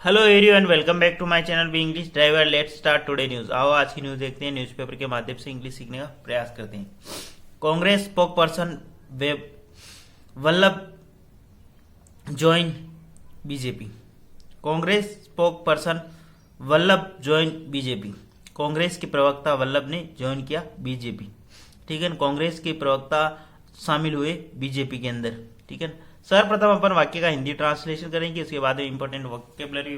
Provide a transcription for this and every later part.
Hello everyone, welcome back to my channel be English driver. Let's start today news. आओ आज की news देखते हैं। न्यूज़पेपर के माध्यम से इंग्लिश सीखने का प्रयास करते हैं। Congress spoke person Vallabh join BJP. Congress spoke person Vallabh join BJP. Congress के प्रवक्ता वल्लभ ने ज्वाइन किया बीजेपी। ठीक है, कांग्रेस के प्रवक्ता शामिल हुए बीजेपी के अंदर। ठीक है, सर्वप्रथम अपन वाक्य का हिंदी ट्रांसलेशन करेंगे, उसके बाद में important vocabulary,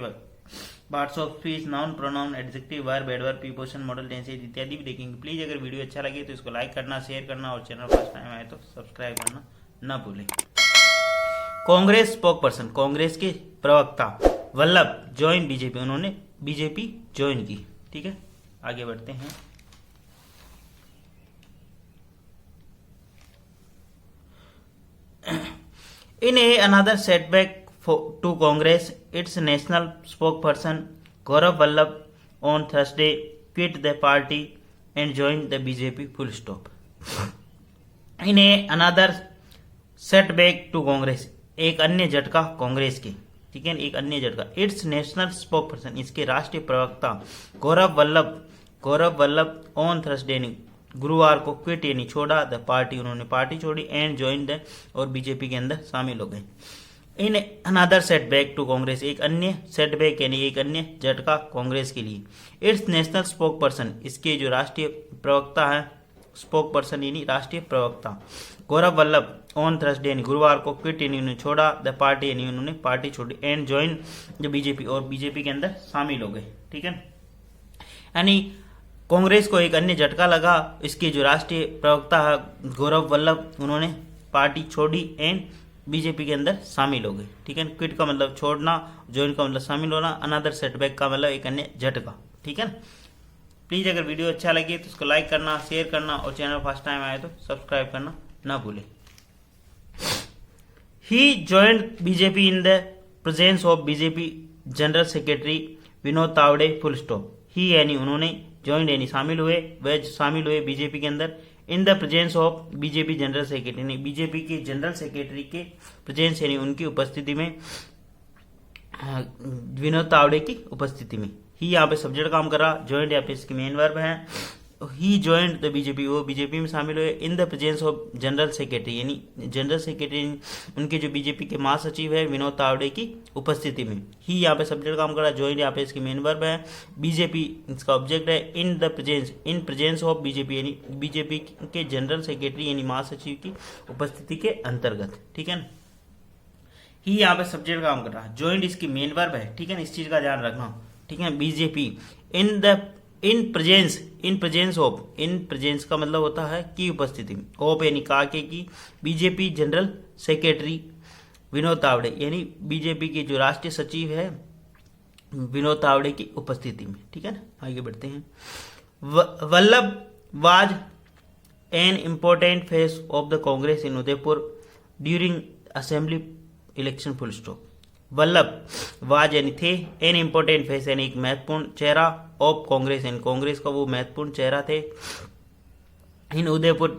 parts of speech, noun, pronoun, adjective, verb, adverb, preposition, model, tenses इत्यादि भी देखेंगे। प्लीज अगर वीडियो अच्छा लगे तो इसको लाइक करना, शेयर करना और चैनल फर्स्ट टाइम आए तो सब्सक्राइब करना ना भूलें। कांग्रेस स्पोक पर्सन, कांग्रेस के प्रवक्ता वल्लभ ज्वाइन बीजेपी, उन्होंने बीजेपी ज्वाइन की। ठीक है, आगे बढ़ते हैं। In another setback to Congress, its national spokesperson Gaurav Vallabh on Thursday quit the party and joined the BJP. Full stop. In another setback to Congress, एक अन्य झटका कांग्रेस के। ठीक है, एक अन्य झटका। इट्स नेशनल स्पोकपर्सन, इसके राष्ट्रीय प्रवक्ता गौरव वल्लभ ऑन थर्सडे ने गुरुवार को क्विट यानी छोड़ा द पार्टी, उन्होंने पार्टी छोड़ी एंड ज्वाइन द और बीजेपी के अंदर शामिल हो गए। In another setback to Congress, एक अन्य सेटबैक यानी एक अन्य झटका कांग्रेस के लिए। इट्स नेशनल स्पोक पर्सन, इसके जो राष्ट्रीय प्रवक्ता है, स्पोक पर्सन यानी राष्ट्रीय प्रवक्ता गौरव वल्लभ ऑन थर्सडे यानी गुरुवार को क्विट यानी उन्होंने छोड़ा द पार्टी यानी उन्होंने पार्टी छोड़ी एंड ज्वाइन द बीजेपी और बीजेपी के अंदर शामिल हो गए। ठीक है, यानी कांग्रेस को एक अन्य झटका लगा। इसके जो राष्ट्रीय प्रवक्ता है गौरव वल्लभ, उन्होंने पार्टी छोड़ी एंड बीजेपी के अंदर शामिल हो गए। ठीक है, क्विट का मतलब छोड़ना, ज्वाइन का मतलब शामिल होना, अनदर सेटबैक का मतलब एक अन्य झटका। ठीक है, प्लीज अगर वीडियो अच्छा लगे तो उसको लाइक करना, शेयर करना और चैनल फर्स्ट टाइम आए तो सब्सक्राइब करना ना भूलें। He joined BJP in the presence of BJP general secretary Vinod Tawde. Full stop. He यानी उन्होंने, ज्वाइंड यानी शामिल हुए, वे शामिल हुए बीजेपी के अंदर इन the presence of BJP general secretary, BJP के जनरल सेक्रेटरी के प्रेजेंस यानी उनकी उपस्थिति में, विनोद तावड़े की उपस्थिति में। ही यहाँ पे सब्जेक्ट काम कर रहा, ज्वाइंड यहाँ पे इसकी मेन वर्ब है। ही ज्वाइंड द बीजेपी, वो बीजेपी में शामिल हुए इन the presence of general secretary यानी जनरल सेक्रेटरी उनके जो बीजेपी के महासचिव है विनोद तावड़े की उपस्थिति में। ही यहाँ पे सब्जेक्ट काम कर रहा, ज्वाइंड यहाँ पे इसकी मेन वर्ब है, बीजेपी इसका ऑब्जेक्ट है, इन the presence, in presence of BJP यानी बीजेपी के जनरल सेक्रेटरी यानी महासचिव की उपस्थिति के अंतर्गत। ठीक है, ही यहाँ पे सब्जेक्ट काम कर रहा, ज्वाइंड इसकी मेन वर्ब है। ठीक है, इस चीज का ध्यान रखना। ठीक है, BJP in presence of, in presence का मतलब होता है की उपस्थिति में, ऑफ यानी का के की, BJP general secretary Vinod Tawde यानी बीजेपी के जो राष्ट्रीय सचिव है विनोद तावड़े की उपस्थिति में। ठीक है ना, आगे बढ़ते हैं। Vallabh was an important face of the Congress in Udaipur during assembly election. Full stop. Vallabh was यानी थे, एन इम्पोर्टेंट फेस यानी एक महत्वपूर्ण चेहरा ऑफ कांग्रेस यानी कांग्रेस का वो महत्वपूर्ण चेहरा थे। In Udaipur,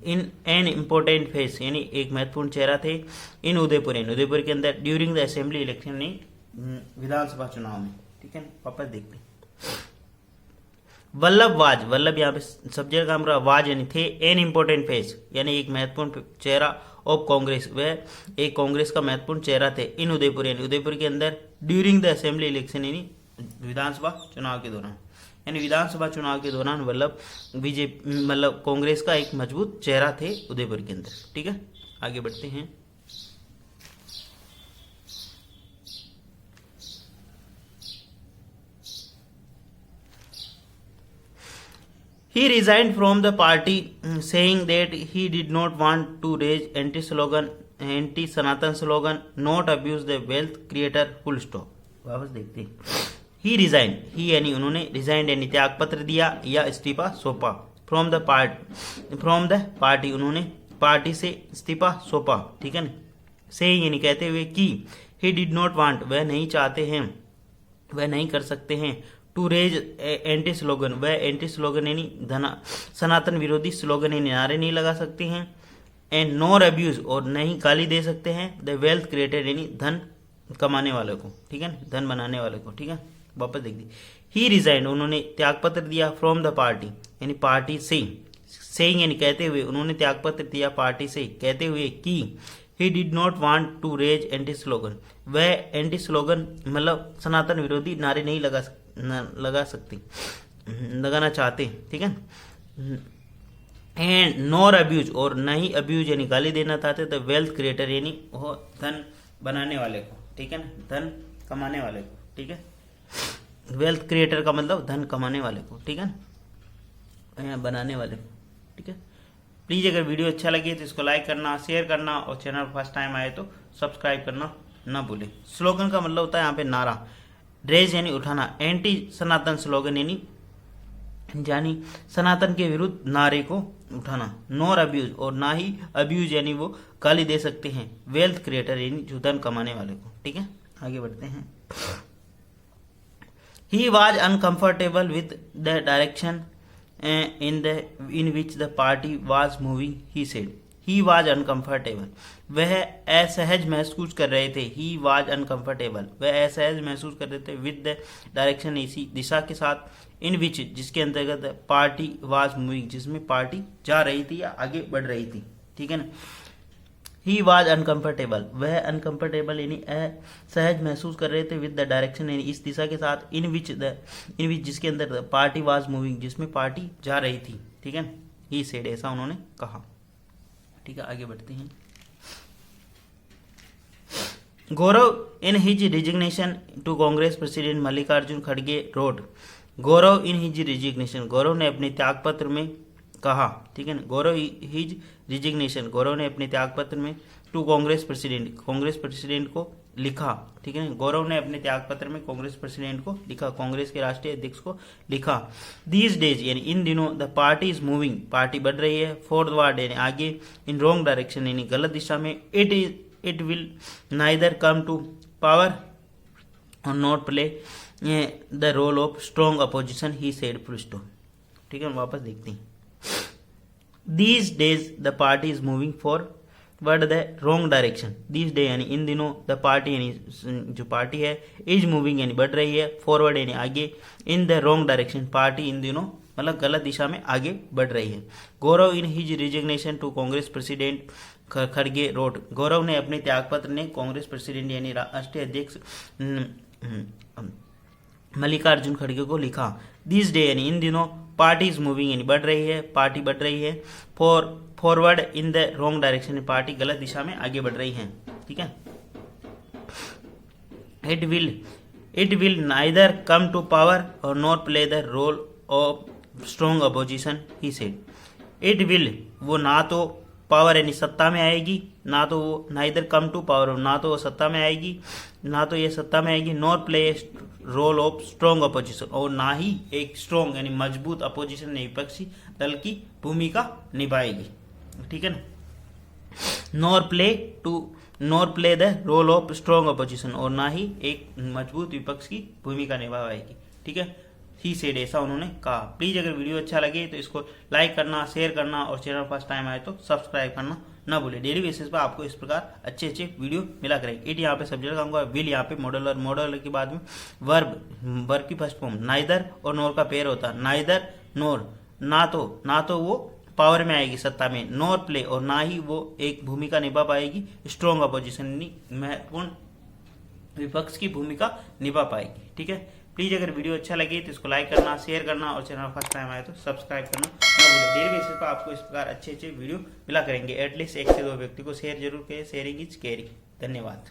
in an important face यानी एक महत्वपूर्ण चेहरा थे इन उदयपुर यानी उदयपुर के अंदर ड्यूरिंग द असेंबली इलेक्शन यानी विधानसभा चुनाव में। ठीक है, वापस देखते हैं। वल्लभ वाज, वल्लभ यहाँ पे सब्जेक्ट काम रहा, वाज यानी थे, एन इम्पोर्टेंट फेस यानी एक महत्वपूर्ण चेहरा ऑफ कांग्रेस, वह एक कांग्रेस का महत्वपूर्ण चेहरा थे इन उदयपुर यानी उदयपुर के अंदर ड्यूरिंग द असेंबली इलेक्शन यानी विधानसभा चुनाव के दौरान, यानी विधानसभा चुनाव के दौरान वल्लभ बीजेपी मतलब कांग्रेस का एक मजबूत चेहरा थे उदयपुर के अंदर। ठीक है, आगे बढ़ते हैं। He resigned from the party, saying that he did not want to raise anti-Sanatan slogan, not abuse the wealth creator. Full stop. वापस देखते हैं। He resigned, he यानी उन्होंने, resigned यानी त्याग पत्र दिया या इस्तीफा सौंपा। From the party, उन्होंने पार्टी से इस्तीफा सौंपा। ठीक है ना, saying यानी कहते हुए कि he did not want, वह नहीं चाहते हैं, वह नहीं कर सकते हैं, टू रेज एंटी स्लोगन, वह एंटी स्लोगन यानी सनातन विरोधी स्लोगन यानी नारे नहीं लगा सकते हैं, एंड नॉर अब्यूज और नहीं गाली दे सकते हैं, द वेल्थ क्रिएटेड यानी धन कमाने वाले को, ठीक है, धन बनाने वाले को, ठीक है। वापस देख दी, ही रिजाइंड, उन्होंने त्यागपत्र दिया, फ्रॉम द पार्टी यानी पार्टी से, सेइंग यानी कहते हुए, उन्होंने त्यागपत्र दिया पार्टी से कहते हुए कि he did not want to raise anti slogan, वह एंटी स्लोगन मतलब सनातन विरोधी नारे नहीं लगाना चाहते, ठीक है। एंड नॉर अब्यूज, और न ही अब्यूज यानी गाली देना चाहते थे, वेल्थ क्रिएटर यानी वो धन बनाने वाले को, ठीक है ना, धन कमाने वाले को, ठीक है। वेल्थ क्रिएटर का मतलब धन कमाने वाले को, ठीक है ना, बनाने वाले को, ठीक है। प्लीज़ अगर वीडियो अच्छा लगे तो इसको लाइक करना, शेयर करना और चैनल फर्स्ट टाइम आए तो सब्सक्राइब करना ना भूलें। स्लोगन का मतलब होता है यहाँ पे नारा, रेज यानी उठाना, एंटी सनातन स्लोगन यानी सनातन के विरुद्ध नारे को उठाना, नॉर अब्यूज और ना ही अब्यूज यानी वो गाली दे सकते हैं, वेल्थ क्रिएटर यानी जो धन कमाने वाले को, ठीक है। आगे बढ़ते हैं। He was uncomfortable with the direction in which the party was moving, he said. He was uncomfortable. वह असहज महसूस कर रहे थे। He was uncomfortable. वह असहज महसूस कर रहे थे with the direction, इसी दिशा के साथ, in which जिसके अंतर्गत पार्टी was moving, जिसमें पार्टी जा रही थी या आगे बढ़ रही थी, ठीक है ना। ही वॉज अनकंफर्टेबल, वह अनकंफर्टेबल यानी असहज महसूस कर रहे थे विद द डायरेक्शन यानी इस दिशा के साथ, इन विच जिसके अंदर पार्टी वाज मूविंग, जिसमें पार्टी जा रही थी, ठीक है। ही सेड, ऐसा उन्होंने कहा, ठीक है। आगे बढ़ते हैं। Gaurav in his resignation to Congress president Mallikarjun खड़गे wrote, Gaurav in his resignation, Gaurav ने अपने त्यागपत्र में कहा, ठीक है ना, गौरव हिज रिजिग्नेशन, गौरव ने अपने त्यागपत्र में टू कांग्रेस प्रेसिडेंट को लिखा, ठीक है ना, गौरव ने अपने त्यागपत्र में कांग्रेस प्रेसिडेंट को लिखा, कांग्रेस के राष्ट्रीय अध्यक्ष को लिखा। दीज डेज यानी इन दिनों, the party is moving, party बढ़ रही है, फॉरवर्ड यानी आगे, इन रॉन्ग डायरेक्शन यानी गलत दिशा में, it will neither come to power or not play the role of strong opposition, he said full, ठीक है। वापस देखते हैं। These days the party is moving forward the wrong direction. These day यानी इन दिनों, the party यानी जो party है, is moving यानी बढ़ रही है, forward यानी आगे, in the wrong direction party इन दिनों मतलब गलत दिशा में आगे बढ़ रही है। Gaurav in his resignation to Congress president खड़गे रोड, गौरव ने अपने त्यागपत्र ने कांग्रेस प्रेसिडेंट यानी राष्ट्रीय अध्यक्ष मल्लिकार्जुन खड़गे को लिखा। दिस डे यानी इन दिनों, पार्टी इज मूविंग यानी बढ़ रही है, पार्टी बढ़ रही है, forward in the wrong direction, party गलत दिशा में आगे बढ़ रही है, ठीक है। It will neither come to power or not play the role of strong opposition, he said. It will, वो ना तो पावर यानी सत्ता में आएगी, ना तो वो नाइदर कम टू पावर, ना तो वो सत्ता में आएगी, ना तो ये सत्ता में आएगी, not play role of strong opposition, और ना ही एक स्ट्रॉन्ग यानी मजबूत अपोजिशन विपक्षी दल की भूमिका निभाएगी, ठीक है ना। Nor play the role of strong opposition, और ना ही एक मजबूत विपक्ष की भूमिका निभाएगी, ठीक है। ही सेड, ऐसा उन्होंने कहा। प्लीज अगर वीडियो अच्छा लगे तो इसको लाइक करना, शेयर करना और चैनल फर्स्ट टाइम आए तो सब्सक्राइब करना ना भूले। डेली बेसिस पर आपको इस प्रकार अच्छे वीडियो मिला करेंगे। इट यहाँ पे सब्जेक्ट का विल यहाँ पे मॉडल, और मॉडल के बाद में वर्ब की फर्स्ट फॉर्म नाइदर और नोर का पेयर होता है। नाइदर नोर, ना तो वो पावर में आएगी सत्ता में, नोर प्ले और ना ही वो एक भूमिका निभा पाएगी स्ट्रॉन्ग अपोजिशन महत्वपूर्ण विपक्ष की भूमिका निभा पाएगी, ठीक है। प्लीज अगर वीडियो अच्छा लगे तो इसको लाइक करना, शेयर करना और चैनल फर्स्ट टाइम आए तो सब्सक्राइब करना ना भूलें। डेली बेसिस पर आपको इस प्रकार अच्छे वीडियो मिला करेंगे। एटलीस्ट 1 से 2 व्यक्ति को शेयर जरूर करें। Sharing is caring. धन्यवाद।